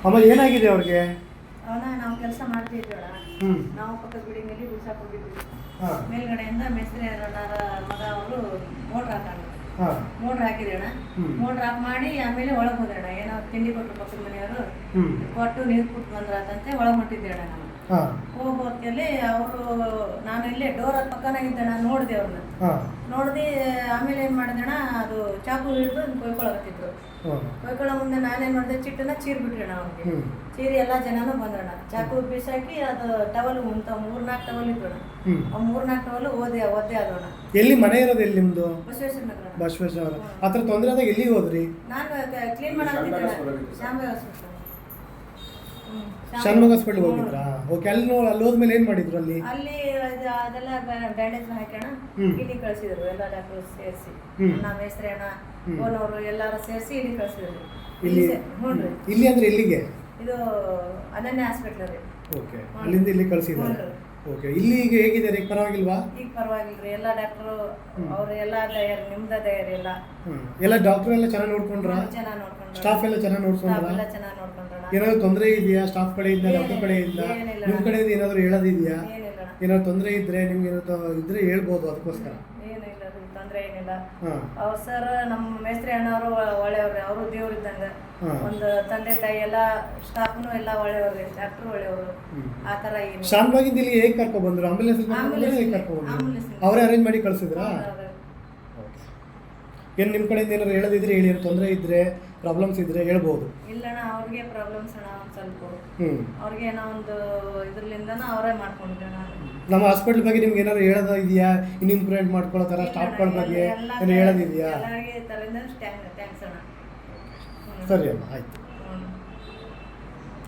ಅಮ್ಮ ಏನಾಗಿದೆ ಅವ್ರಿಗೆ? ನಾವು ಕೆಲಸ ಮಾಡ್ತಿದ್ವಿ. ನಾವು ಪಕ್ಕದ ಬಿಲ್ಡಿಂಗಲ್ಲಿ ಬಿಡ್ಸಾಕ್ ಹೋಗಿದ್ವಿ. ಮೇಲ್ಗಡೆಯಿಂದ ಮೇಸ್ತ್ರಿ ಮಗ ಅವರು ಮೋಟ್ರ್ ಹಾಕೊಂಡು ಮೋಟ್ರ್ ಹಾಕಿದ್ರಣ. ಮೋಟ್ರ್ ಆಫ್ ಮಾಡಿ ಆಮೇಲೆ ಒಳಗೆ ಹೋದ್ರಣ. ಏನೋ ತಿಂಡಿ ಕೊಟ್ಟರು ಪಕ್ಕದ ಮನೆಯವರು ಕೊಟ್ಟು ನೀರು ಕೊಟ್ಟು ಬಂದ್ರಂತೆ ಒಳಗೆ ಹೊಂಟಿದ್ದೇಣ. ನಾನು ಹೋಗೋದ್ರಲ್ಲಿ ಅವರು ನಾನು ಇಲ್ಲೇ ಡೋರ್ ಪಕ್ಕನಾಗಿದ್ದಣ. ನೋಡಿದೆ ಅವ್ರನ್ನ ನೋಡ್ದೆ. ಆಮೇಲೆ ಏನ್ ಮಾಡಿದಣ, ಅದು ಚಾಕು ಹಿಡಿದು ಕೊಯ್ಕೊಳಕತ್ತಿದ್ರು. ಕೊಯ್ಕೊಳ್ಳೋ ಮುಂದೆ ನಾನೇನ್ ಮಾಡಿದೆ, ಚಿಟ್ಟನ್ನ ಚೀರ್ ಬಿಟ್ರಣ. ಅವ್ರಿಗೆ ಚೀರಿ ಎಲ್ಲಾ ಜನನು ಬಂದ್ರಣ. ಚಾಕು ಬಿಸಾಕಿ ಅದು ಟವಲ್ 3-4 ಟವಲ್ ಇದ್ರಣ. ಆ 4 ಟವಲ್ ಒದ್ದೆ ಆದೋಣ. ಎಲ್ಲಿ ಮನೆ ಇರೋದು? ಎಲ್ಲಿ ನಿಮ್ದು? ಬಸವೇಶ್ವರ ನಗರ. ಬಸವೇಶ್ವರ. ಆತರ ತೊಂದರೆ ಆದಾಗ ಎಲ್ಲಿಗೆ ಹೋದ್ರಿ? ನಾನು ಕ್ಲೀನ್ ಮಾಡಾಕ್ತಿದ್ದೆ. ಶಾನ್ಭೋಗ್ ಹಾಸ್ಪಿಟಲ್ ಹೋಗಿದ್ರಾ? ಓಕೆ. ಅಲ್ಲಿ ಹೋದ್ಮೇಲೆ ಏನ್ ಮಾಡಿದ್ರು? ಅಲ್ಲಿ ಅದೆಲ್ಲ ಬ್ಯಾಂಡೇಜ್ ಹಾಕೋಣ ಇಲ್ಲಿ ಕಳ್ಸಿದ್ರು. ಎಲ್ಲ ಡಾಕ್ಟರ್ ಸೇರಿಸಿ, ನಮ್ಮ ಮೇಸ್ತ್ರಿ ಅಣ್ಣ ಓನವರು ಎಲ್ಲಾರು ಸೇರಿಸಿ ಇಲ್ಲಿ ಕಳ್ಸಿದ್ರು. ಇಲ್ಲಿ ಅಂದ್ರೆ ಎಲ್ಲಿಗೆ? ಇದು ಅನನ್ಯ ಹಾಸ್ಪಿಟಲ್ ರೀ. ಓಕೆ. ಅಲ್ಲಿಂದ ಇಲ್ಲಿ ಕಳ್ಸಿದ್ರು. ಓಕೆ. ಇಲ್ಲಿ ಈಗ ಹೇಗಿದ್ದಾರೆ? ಈಗ ಪರವಾಗಿಲ್ವಾ? ಈಗ ಪರವಾಗಿಲ್ರಿ. ಎಲ್ಲ ಡಾಕ್ಟರ್ ಅವ್ರು ಎಲ್ಲ ತಯಾರಿ, ನಿಮ್ದ ತಯಾರಿ ಎಲ್ಲ ಡಾಕ್ಟರ್ ಎಲ್ಲ ಚೆನ್ನಾಗಿ ನೋಡ್ಕೊಂಡ್ರ? ಚೆನ್ನಾಗಿ ನೋಡ್ಕೊಂಡ್ರ. ಸ್ಟಾಫ್ ಎಲ್ಲ ಚೆನ್ನಾಗಿ ನೋಡ್ಕೊಂಡ್ರ? ಎಲ್ಲ ಚೆನ್ನಾಗಿ ನೋಡ್ಕೊಂಡ್ರ. ಏನಾದ್ರು ತೊಂದರೆ ಇದೆಯಾ ಸ್ಟಾಫ್ ಕಡೆಯಿಂದ, ಡಾಕ್ಟರ್ ಕಡೆಯಿಂದ, ನಿಮ್ ಕಡೆಯಿಂದ ಏನಾದ್ರು ಹೇಳೋದಿದೆಯಾ? ಏನಾದ್ರು ತೊಂದರೆ ಇದ್ರೆ ನಿಮ್ಗೆ ಏನಾದ್ರು ಇದ್ರೆ ಹೇಳ್ಬೋದು. ಅದಕ್ಕೋಸ್ಕರ ಏನಿಲ್ಲ ರೀ, ತೊಂದರೆ ಏನಿಲ್ಲ. ಅವ್ರು ಸರ್ ನಮ್ಮ ಮೇಸ್ತ್ರಿ ಅಣ್ಣವರು ಒಳ್ಳೆಯವ್ರಿ. ಅವರು ದೇವ್ರಿದ್ದಂಗ. ಒಂದು ತಂದೆ ತಾಯಿ ಎಲ್ಲ ಸ್ಟಾಫ್ನು ಎಲ್ಲ ಒಳ್ಳೆಯವ್ರಿ. ಡಾಕ್ಟರ್ ಒಳ್ಳೆಯವರು. ಆ ತರ ಏನು ಶಾನ್ಭಾಗಿಂದ ಇಲ್ಲಿ ಹೇಗೆ ಕರ್ಕೊ ಬಂದ್ರು? ಆಂಬುಲೆನ್ಸ್ ಅವರೇ ಅರೇಂಜ್ ಮಾಡಿ ಕಳ್ಸಿದ್ರಾ? ಏನ್ ನಿಮ್ ಕಡೆಯಿಂದ ಏನಾದ್ರು ಹೇಳೋದಿದ್ರೆ ಹೇಳಿ. ತೊಂದರೆ ಇದ್ರೆ, ಪ್ರಾಬ್ಲಮ್ಸ್ ಇದ್ರೆ ಹೇಳ್ಬೋದು. ಇಲ್ಲಣ್ಣ, ಅವ್ರಿಗೆ ಪ್ರಾಬ್ಲಮ್ಸ್ ಅಣ್ಣ ಒಂದ್ ಸ್ವಲ್ಪ. ಅವ್ರಿಗೆ ಏನೋ ಒಂದು ಇದ್ರಲಿಂದನ ಅವರೇ ಮಾಡ್ಕೊಂಡಿದ್ದೆ. ನಾನು ನಮ್ಮ ಹಾಸ್ಪಿಟಲ್ ಬಗ್ಗೆ ನಿಮ್ಗೆ ಏನಾದ್ರು ಹೇಳೋದು ಇದೆಯಾ? ಇನ್ನು ಇಂಪ್ರೂವ್ಮೆಂಟ್ ಮಾಡ್ಕೊಳ್ಳೋ ತರ ಸ್ಟಾಫ್ಗಳ ಬಗ್ಗೆ ಏನಾದ್ರು ಹೇಳೋದಿದೆಯಾ? ಎಲ್ಲರಿಗೆ ತರಿಂದ ಥ್ಯಾಂಕ್ಸ್ ಅಣ್ಣ. ಸರಿ ಅಮ್ಮ, ಆಯ್ತು.